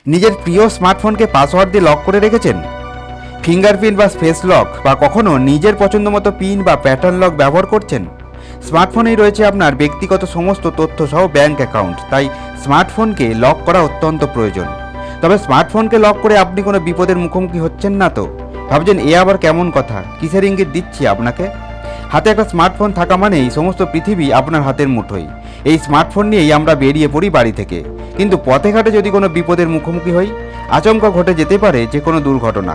নিজের প্রিয় স্মার্টফোনকে পাসওয়ার্ড দিয়ে লক করে রেখেছেন? ফিঙ্গারপ্রিন্ট বা ফেস লক বা কখনো নিজের পছন্দ মতো পিন বা প্যাটার্ন লক ব্যবহার করছেন? স্মার্টফোনেই রয়েছে আপনার ব্যক্তিগত সমস্ত তথ্য সহ ব্যাংক অ্যাকাউন্ট, তাই স্মার্টফোনকে লক করা অত্যন্ত প্রয়োজন। তবে স্মার্টফোনকে লক করে আপনি কোনো বিপদের মুখোমুখি হচ্ছেন না তো? ভাবছেন এ আবার কেমন কথা, কিসের ইঙ্গিত দিচ্ছি আপনাকে? হাতে একটা স্মার্টফোন থাকা মানেই সমস্ত পৃথিবী আপনার হাতের মুঠোয়। এই স্মার্টফোন নিয়েই আমরা বেরিয়ে পড়ি বাড়ি থেকে, কিন্তু পথে ঘাটে যদি কোনো বিপদের মুখোমুখি হই, আচমকা ঘটে যেতে পারে যে কোনো দুর্ঘটনা।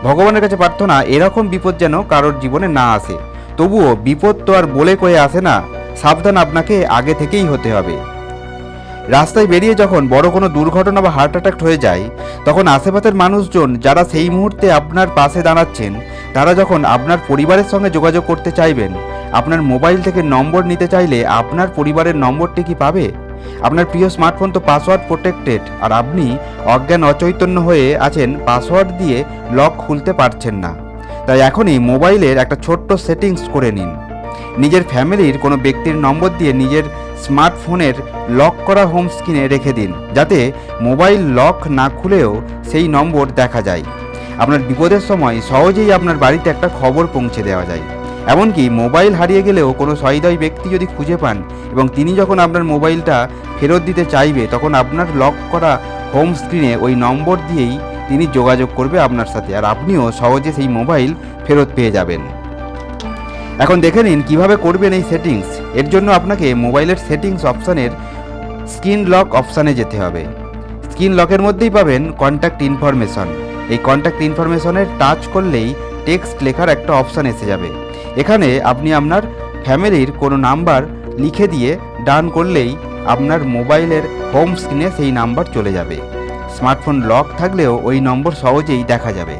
ভগবানের কাছে প্রার্থনা এরকম বিপদ যেন কারোর জীবনে না আসে। তবুও বিপদ তো আর বলে কয়ে আসে না, সাবধান আপনাকে আগে থেকেই হতে হবে। রাস্তায় বেরিয়ে যখন বড় কোনো দুর্ঘটনা বা হার্ট অ্যাটাক হয়ে যায়, তখন আশেপাশের মানুষজন যারা সেই মুহূর্তে আপনার পাশে দাঁড়াচ্ছেন, তারা যখন আপনার পরিবারের সঙ্গে যোগাযোগ করতে চাইবেন, আপনার মোবাইল থেকে নম্বর নিতে চাইলে আপনার পরিবারের নম্বরটি কি পাবে? আপনার প্রিয় স্মার্টফোন তো পাসওয়ার্ড প্রোটেক্টেড, আর আপনি অজ্ঞান অচৈতন্য হয়ে আছেন, পাসওয়ার্ড দিয়ে লক খুলতে পারছেন না। তাই এখনই মোবাইলের একটা ছোট্ট সেটিংস করে নিন। নিজের ফ্যামিলির কোনো ব্যক্তির নম্বর দিয়ে নিজের স্মার্টফোনের লক করা হোম স্ক্রিনে রেখে দিন, যাতে মোবাইল লক না খুলেও সেই নম্বর দেখা যায়। আপনার বিপদের সময় সহজেই আপনার বাড়িতে একটা খবর পৌঁছে দেওয়া যায়। এমনকি মোবাইল হারিয়ে গেলেও কোনো সহৃদয় ব্যক্তি যদি খুঁজে পান এবং তিনি যখন আপনার মোবাইলটা ফেরত দিতে চাইবে, তখন আপনার লক করা হোম স্ক্রিনে ওই নম্বর দিয়েই তিনি যোগাযোগ করবে আপনার সাথে, আর আপনিও সহজে সেই মোবাইল ফেরত পেয়ে যাবেন। এখন দেখে নিন কীভাবে করবেন এই সেটিংস। এর জন্য আপনাকে মোবাইলের সেটিংস অপশানের স্ক্রিন লক অপশানে যেতে হবে। স্ক্রিন লকের মধ্যেই পাবেন কন্ট্যাক্ট ইনফরমেশন। এই কন্ট্যাক্ট ইনফরমেশনের টাচ করলেই টেক্সট লেখার একটা অপশান এসে যাবে। এখানে আপনি আপনার ফ্যামিলির কোনো নাম্বার লিখে দিয়ে ডান করলেই আপনার মোবাইলের হোম স্ক্রিনে সেই নাম্বার চলে যাবে। স্মার্টফোন লক থাকলেও ওই নম্বর সহজেই দেখা যাবে।